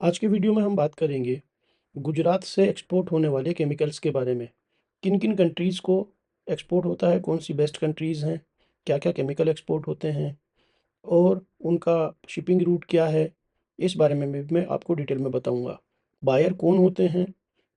आज के वीडियो में हम बात करेंगे गुजरात से एक्सपोर्ट होने वाले केमिकल्स के बारे में। किन किन कंट्रीज़ को एक्सपोर्ट होता है, कौन सी बेस्ट कंट्रीज़ हैं, क्या क्या केमिकल एक्सपोर्ट होते हैं और उनका शिपिंग रूट क्या है, इस बारे में मैं आपको डिटेल में बताऊंगा। बायर कौन होते हैं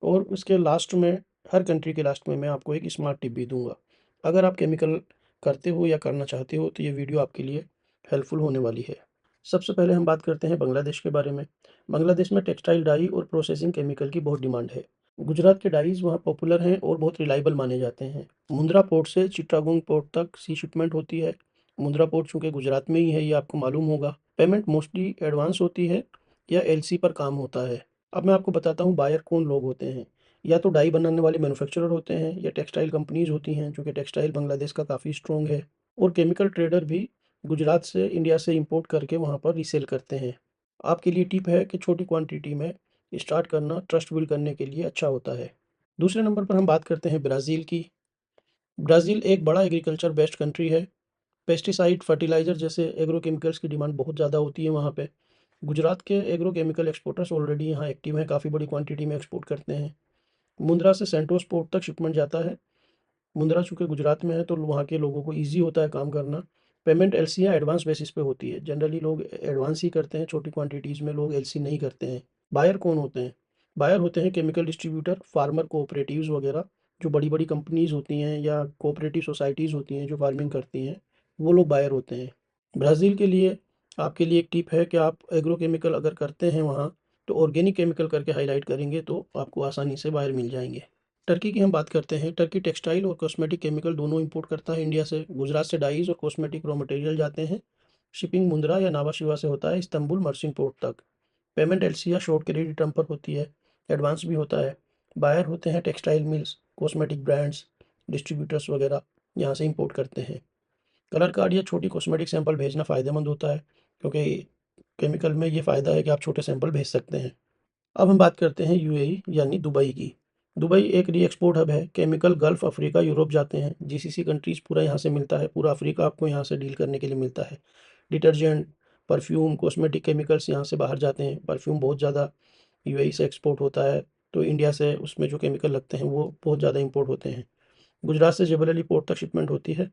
और उसके लास्ट में, हर कंट्री के लास्ट में मैं आपको एक स्मार्ट टिप भी दूंगा। अगर आप केमिकल करते हो या करना चाहते हो तो ये वीडियो आपके लिए हेल्पफुल होने वाली है। सबसे पहले हम बात करते हैं बांग्लादेश के बारे में। बांग्लादेश में टेक्सटाइल डाई और प्रोसेसिंग केमिकल की बहुत डिमांड है। गुजरात के डाइज वहाँ पॉपुलर हैं और बहुत रिलायबल माने जाते हैं। मुंद्रा पोर्ट से चिट्टागोंग पोर्ट तक सी शिपमेंट होती है। मुंद्रा पोर्ट चूँकि गुजरात में ही है, ये आपको मालूम होगा। पेमेंट मोस्टली एडवांस होती है या एलसी पर काम होता है। अब मैं आपको बताता हूँ बायर कौन लोग होते हैं। या तो डाई बनाने वाले मैन्युफैक्चरर होते हैं या टेक्सटाइल कंपनीज होती हैं, चूँकि टेक्सटाइल बांग्लादेश का काफ़ी स्ट्रॉन्ग है। और केमिकल ट्रेडर भी गुजरात से, इंडिया से इंपोर्ट करके वहाँ पर रीसेल करते हैं। आपके लिए टिप है कि छोटी क्वांटिटी में स्टार्ट करना ट्रस्ट बिल्ड करने के लिए अच्छा होता है। दूसरे नंबर पर हम बात करते हैं ब्राज़ील की। ब्राज़ील एक बड़ा एग्रीकल्चर बेस्ड कंट्री है। पेस्टिसाइड, फर्टिलाइज़र जैसे एग्रो केमिकल्स की डिमांड बहुत ज़्यादा होती है वहाँ पे। गुजरात के एग्रो केमिकल एक्सपोर्टर्स ऑलरेडी यहाँ एक्टिव हैं, काफ़ी बड़ी क्वांटिटी में एक्सपोर्ट करते हैं। मुंद्रा से सेंटोस पोर्ट तक शिपमेंट जाता है। मुंद्रा चूँकि गुजरात में है तो वहाँ के लोगों को ईज़ी होता है काम करना। पेमेंट एलसी या एडवांस बेसिस पे होती है। जनरली लोग एडवांस ही करते हैं, छोटी क्वांटिटीज़ में लोग एलसी नहीं करते हैं। बायर कौन होते हैं? बायर होते हैं केमिकल डिस्ट्रीब्यूटर, फार्मर कोऑपरेटिव्स वगैरह, जो बड़ी-बड़ी कंपनीज़ होती हैं या कोऑपरेटिव सोसाइटीज़ होती हैं जो फार्मिंग करती हैं, वो लोग बायर होते हैं। ब्राज़ील के लिए आपके लिए एक टिप है कि आप एग्रो केमिकल अगर करते हैं वहाँ, तो ऑर्गेनिक केमिकल करके हाइलाइट करेंगे तो आपको आसानी से बायर मिल जाएँगे। टर्की की हम बात करते हैं। टर्की टेक्सटाइल और कॉस्मेटिक केमिकल दोनों इंपोर्ट करता है इंडिया से। गुजरात से डाइज और कॉस्मेटिक रॉ मटेरियल जाते हैं। शिपिंग मुंद्रा या नावा शिवा से होता है इस्तांबुल मर्सिंग पोर्ट तक। पेमेंट एलसी या शॉर्ट क्रेडिट टर्म पर होती है। एडवांस भी होता है। बायर होते हैं textile mills, cosmetic brands, distributors वगैरह, यहाँ से इंपोर्ट करते हैं। कलर कार्ड या छोटी कॉस्मेटिक सैंपल भेजना फ़ायदेमंद होता है, क्योंकि केमिकल में ये फ़ायदा है कि आप छोटे सैंपल भेज सकते हैं। अब हम बात करते हैं यूएई यानी दुबई की। दुबई एक री एक्सपोर्ट हब है। केमिकल गल्फ अफ्रीका, यूरोप जाते हैं। जीसीसी कंट्रीज़ पूरा यहाँ से मिलता है। पूरा अफ्रीका आपको यहाँ से डील करने के लिए मिलता है। डिटर्जेंट, परफ्यूम, कॉस्मेटिक केमिकल्स यहाँ से बाहर जाते हैं। परफ्यूम बहुत ज़्यादा यूएई से एक्सपोर्ट होता है, तो इंडिया से उसमें जो केमिकल लगते हैं वो बहुत ज़्यादा इंपोर्ट होते हैं। गुजरात से जबल अली पोर्ट तक शिपमेंट होती है।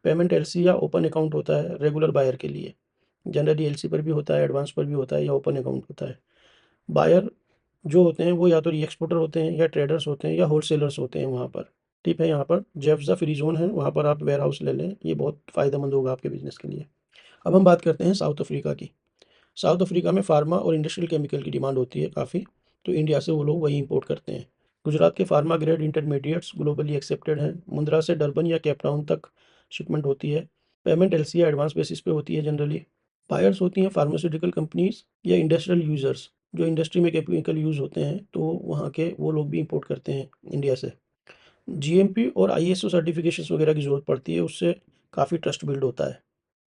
पेमेंट एलसी या ओपन अकाउंट होता है रेगुलर बायर के लिए। जनरली एलसी पर भी होता है, एडवांस पर भी होता है या ओपन अकाउंट होता है। बायर जो होते हैं वो या तो री एक्सपोर्टर होते हैं या ट्रेडर्स होते हैं या होलसेलर्स होते हैं वहाँ पर। टिप है यहाँ पर, जेफ्जा फ्री जोन है, वहाँ पर आप वेयर हाउस ले लें, ये बहुत फ़ायदेमंद होगा आपके बिजनेस के लिए। अब हम बात करते हैं साउथ अफ्रीका की। साउथ अफ्रीका में फार्मा और इंडस्ट्रियल केमिकल की डिमांड होती है काफ़ी, तो इंडिया से वो लोग वही इंपोर्ट करते हैं। गुजरात के pharma grade intermediates globally accepted हैं। मुंद्रा से डरबन या केप टाउन तक शिपमेंट होती है। पेमेंट एलसी या एडवांस बेसिस पे होती है जनरली। बायर्स होती हैं फार्मास्यूटिकल कंपनीज या इंडस्ट्रियल यूज़र्स, जो इंडस्ट्री में केमिकल यूज़ होते हैं तो वहाँ के वो लोग भी इंपोर्ट करते हैं इंडिया से। जीएमपी और आईएसओ सर्टिफिकेशंस वगैरह की ज़रूरत पड़ती है, उससे काफ़ी ट्रस्ट बिल्ड होता है।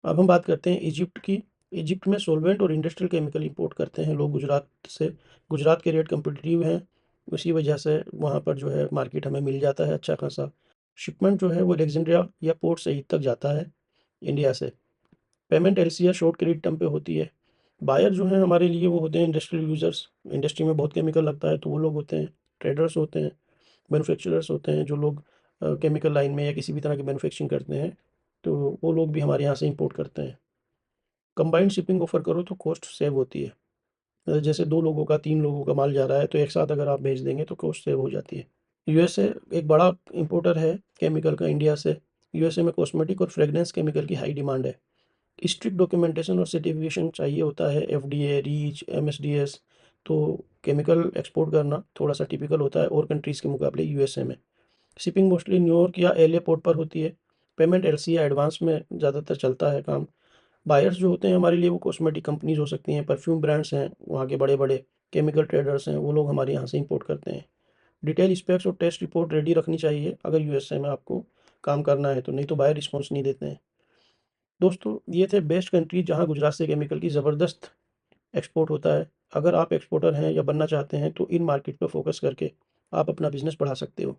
अब हम बात करते हैं इजिप्ट की। इजिप्ट में सॉल्वेंट और इंडस्ट्रियल केमिकल इंपोर्ट करते हैं लोग गुजरात से। गुजरात के रेट कम्पिटिटिव हैं, उसी वजह से वहाँ पर जो है मार्केट हमें मिल जाता है अच्छा खासा। शिपमेंट जो है वो अलेक्जेंड्रिया या पोर्ट सईद तक जाता है इंडिया से। पेमेंट एलसी या शॉर्ट क्रेडिट टर्म पे होती है। बायर जो हैं हमारे लिए वो होते हैं इंडस्ट्रियल यूज़र्स, इंडस्ट्री में बहुत केमिकल लगता है तो वो लोग होते हैं। ट्रेडर्स होते हैं, मैन्युफैक्चरर्स होते हैं जो लोग केमिकल लाइन में या किसी भी तरह की मैन्युफैक्चरिंग करते हैं, तो वो लोग भी हमारे यहाँ से इंपोर्ट करते हैं। कंबाइंड शिपिंग ऑफर करो तो कॉस्ट सेव होती है। जैसे 2 लोगों का, 3 लोगों का माल जा रहा है तो एक साथ अगर आप भेज देंगे तो कॉस्ट सेव हो जाती है। यूएसए एक बड़ा इंपोर्टर है केमिकल का इंडिया से। यूएसए में कॉस्मेटिक और फ्रेग्रेंस केमिकल की हाई डिमांड है। स्ट्रिक्ट डॉक्यूमेंटेशन और सर्टिफिकेशन चाहिए होता है, एफडीए, रीच, एमएसडीएस। तो केमिकल एक्सपोर्ट करना थोड़ा सा टिपिकल होता है और कंट्रीज़ के मुकाबले यूएसए में। शिपिंग मोस्टली न्यूयॉर्क या एलए पोर्ट पर होती है। पेमेंट एलसी या एडवांस में ज़्यादातर चलता है काम। बायर्स जो होते हैं हमारे लिए वो कॉस्मेटिक कंपनीज हो सकती हैं, परफ्यूम ब्रांड्स हैं, वहाँ के बड़े बड़े केमिकल ट्रेडर्स हैं, वो लोग हमारे यहाँ से इंपोर्ट करते हैं। डिटेल स्पेक्स और टेस्ट रिपोर्ट रेडी रखनी चाहिए अगर यूएसए में आपको काम करना है तो, नहीं तो बायर रिस्पॉन्स नहीं देते हैं। दोस्तों ये थे बेस्ट कंट्री जहाँ गुजरात से केमिकल की ज़बरदस्त एक्सपोर्ट होता है। अगर आप एक्सपोर्टर हैं या बनना चाहते हैं तो इन मार्केट पर फोकस करके आप अपना बिजनेस बढ़ा सकते हो।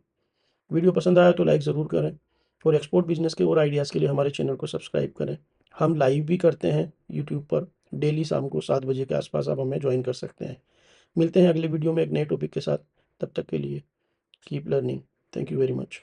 वीडियो पसंद आया तो लाइक ज़रूर करें और एक्सपोर्ट बिजनेस के और आइडियाज़ के लिए हमारे चैनल को सब्सक्राइब करें। हम लाइव भी करते हैं यूट्यूब पर, डेली शाम को 7 बजे के आसपास आप हमें ज्वाइन कर सकते हैं। मिलते हैं अगले वीडियो में एक नए टॉपिक के साथ। तब तक के लिए keep learning. Thank you very much.